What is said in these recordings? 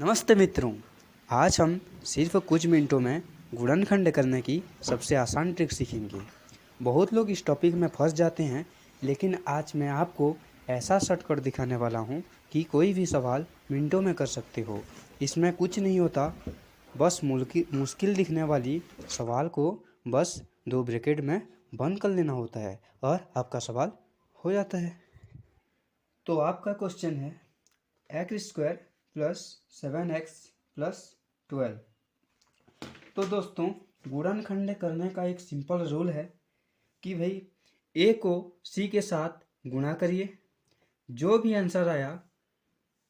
नमस्ते मित्रों। आज हम सिर्फ कुछ मिनटों में गुणनखंड करने की सबसे आसान ट्रिक सीखेंगे। बहुत लोग इस टॉपिक में फंस जाते हैं, लेकिन आज मैं आपको ऐसा शॉर्टकट दिखाने वाला हूँ कि कोई भी सवाल मिनटों में कर सकते हो। इसमें कुछ नहीं होता, बस मुश्किल दिखने वाली सवाल को बस 2 ब्रैकेट में बंद कर लेना होता है और आपका सवाल हो जाता है। तो आपका क्वेश्चन है x² प्लस 7x प्लस 12। तो दोस्तों, गुणनखंड करने का एक सिंपल रूल है कि भाई a को c के साथ गुणा करिए, जो भी आंसर आया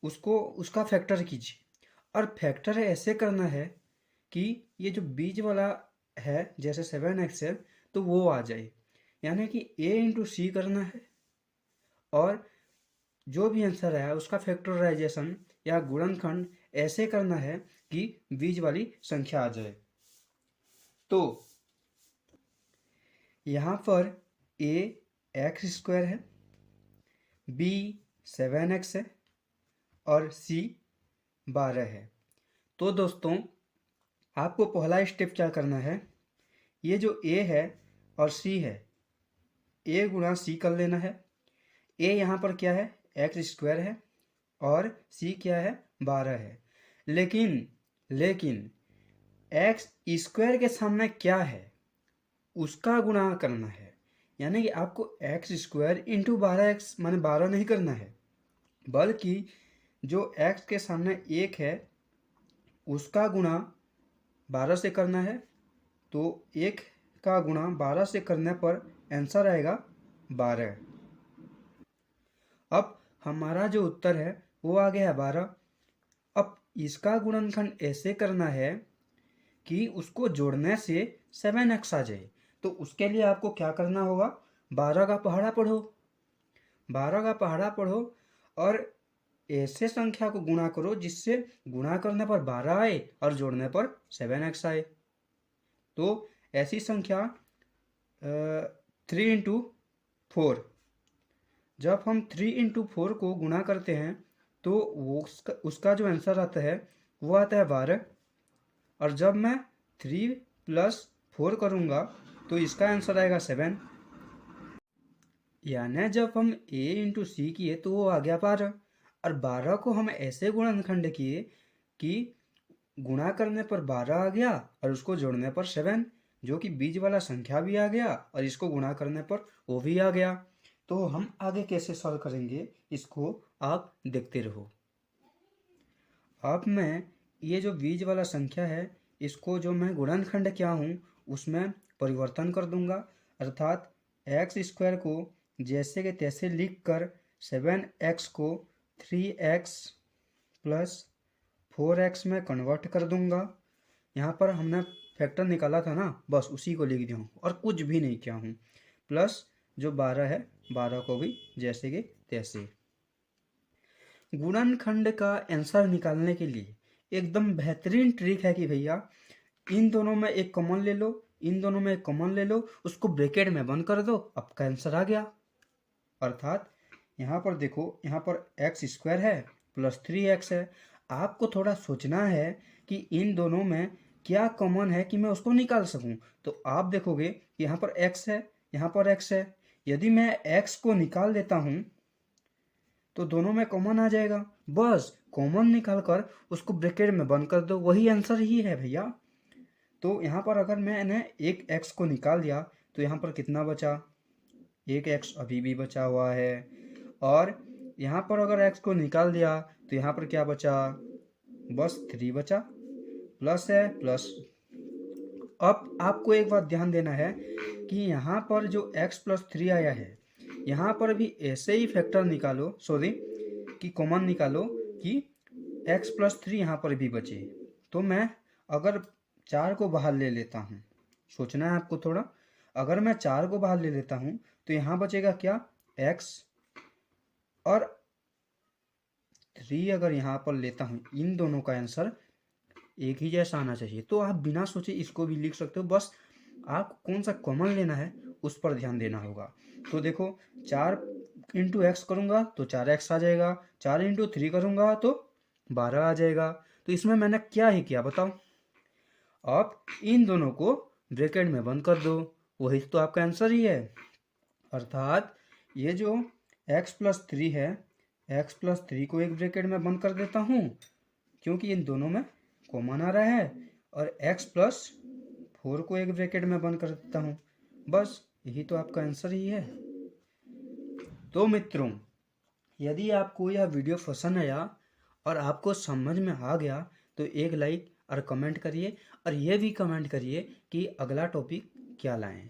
उसको उसका फैक्टर कीजिए। और फैक्टर ऐसे करना है कि ये जो बीच वाला है, जैसे 7x है, तो वो आ जाए, यानी कि a इंटू सी करना है और जो भी आंसर आया उसका फैक्टराइजेशन या गुणनखंड ऐसे करना है कि बीच वाली संख्या आ जाए। तो यहाँ पर a x² है, b 7x है और c 12 है। तो दोस्तों, आपको पहला स्टेप क्या करना है, ये जो a है और c है, a गुणा c कर लेना है। a यहाँ पर क्या है, x² है और c क्या है, 12 है। लेकिन x² के सामने क्या है, उसका गुणा करना है। यानी कि आपको x² इंटू 12x माने 12 नहीं करना है, बल्कि जो x के सामने 1 है उसका गुणा 12 से करना है। तो 1 का गुणा 12 से करने पर आंसर आएगा 12। अब हमारा जो उत्तर है वो आ गया 12। अब इसका गुणनखंड ऐसे करना है कि उसको जोड़ने से 7x आ जाए। तो उसके लिए आपको क्या करना होगा, 12 का पहाड़ा पढ़ो, 12 का पहाड़ा पढ़ो और ऐसे संख्या को गुणा करो जिससे गुणा करने पर 12 आए और जोड़ने पर 7x आए। तो ऐसी संख्या 3 इंटू 4, जब हम 3 इंटू 4 को गुणा करते हैं तो वो उसका जो आंसर आता है वो आता है 12। और जब मैं 3 प्लस 4 करूँगा तो इसका आंसर आएगा 7। यानी जब हम a इंटू सी किए तो वो आ गया 12, और 12 को हम ऐसे गुणनखंड किए कि गुणा करने पर 12 आ गया और उसको जोड़ने पर 7, जो कि बीच वाला संख्या भी आ गया और इसको गुणा करने पर वो भी आ गया। तो हम आगे कैसे सॉल्व करेंगे इसको आप देखते रहो। अब मैं ये जो बीच वाला संख्या है इसको जो मैं गुणनखंड किया हूँ उसमें परिवर्तन कर दूंगा, अर्थात x² को जैसे के तैसे लिख कर 7x को 3x प्लस 4x में कन्वर्ट कर दूंगा। यहाँ पर हमने फैक्टर निकाला था ना, बस उसी को लिख दिया हूँ और कुछ भी नहीं किया हूँ। प्लस जो 12 है, 12 को भी जैसे के तैसे। गुणनखंड का आंसर निकालने के लिए एकदम बेहतरीन ट्रिक है कि भैया इन दोनों में एक कॉमन ले लो, इन दोनों में एक कॉमन ले लो, उसको ब्रैकेट में बंद कर दो, आपका आंसर आ गया। अर्थात यहाँ पर देखो, यहाँ पर x² है प्लस 3x है। आपको थोड़ा सोचना है कि इन दोनों में क्या कॉमन है कि मैं उसको निकाल सकूं। तो आप देखोगे कि यहाँ पर x है, यहाँ पर x है। यदि मैं x को निकाल देता हूँ तो दोनों में कॉमन आ जाएगा, बस कॉमन निकाल कर उसको ब्रैकेट में बंद कर दो, वही आंसर ही है भैया। तो यहाँ पर अगर मैंने एक x को निकाल दिया तो यहाँ पर कितना बचा, एक x अभी भी बचा हुआ है। और यहाँ पर अगर x को निकाल दिया तो यहाँ पर क्या बचा, बस 3 बचा, प्लस है प्लस। अब आपको एक बात ध्यान देना है कि यहाँ पर जो x प्लस 3 आया है, यहाँ पर भी ऐसे ही फैक्टर निकालो, सॉरी कि कॉमन निकालो कि x प्लस 3 यहाँ पर भी बचे। तो मैं अगर 4 को बाहर ले लेता हूँ, सोचना है आपको थोड़ा, अगर मैं 4 को बाहर ले लेता हूँ तो यहाँ बचेगा क्या, x, और 3 अगर यहाँ पर लेता हूँ, इन दोनों का आंसर एक ही जैसा आना चाहिए। तो आप बिना सोचे इसको भी लिख सकते हो, बस आपको कौन सा कॉमन लेना है उस पर ध्यान देना होगा। तो देखो, 4 इंटू एक्स करूँगा तो 4x आ जाएगा, 4 इंटू 3 करूँगा तो 12 आ जाएगा। तो इसमें मैंने क्या ही किया बताओ। आप इन दोनों को ब्रैकेट में बंद कर दो, वही तो आपका आंसर ही है। अर्थात ये जो x+3 है, x+3 को एक ब्रैकेट में बंद कर देता हूँ क्योंकि इन दोनों में कॉमन आ रहा है, और x+4 को एक ब्रैकेट में बंद कर देता हूँ। बस यही तो आपका आंसर ही है। तो मित्रों, यदि आपको यह वीडियो पसंद आया और आपको समझ में आ गया तो एक लाइक और कमेंट करिए, और ये भी कमेंट करिए कि अगला टॉपिक क्या लाएं।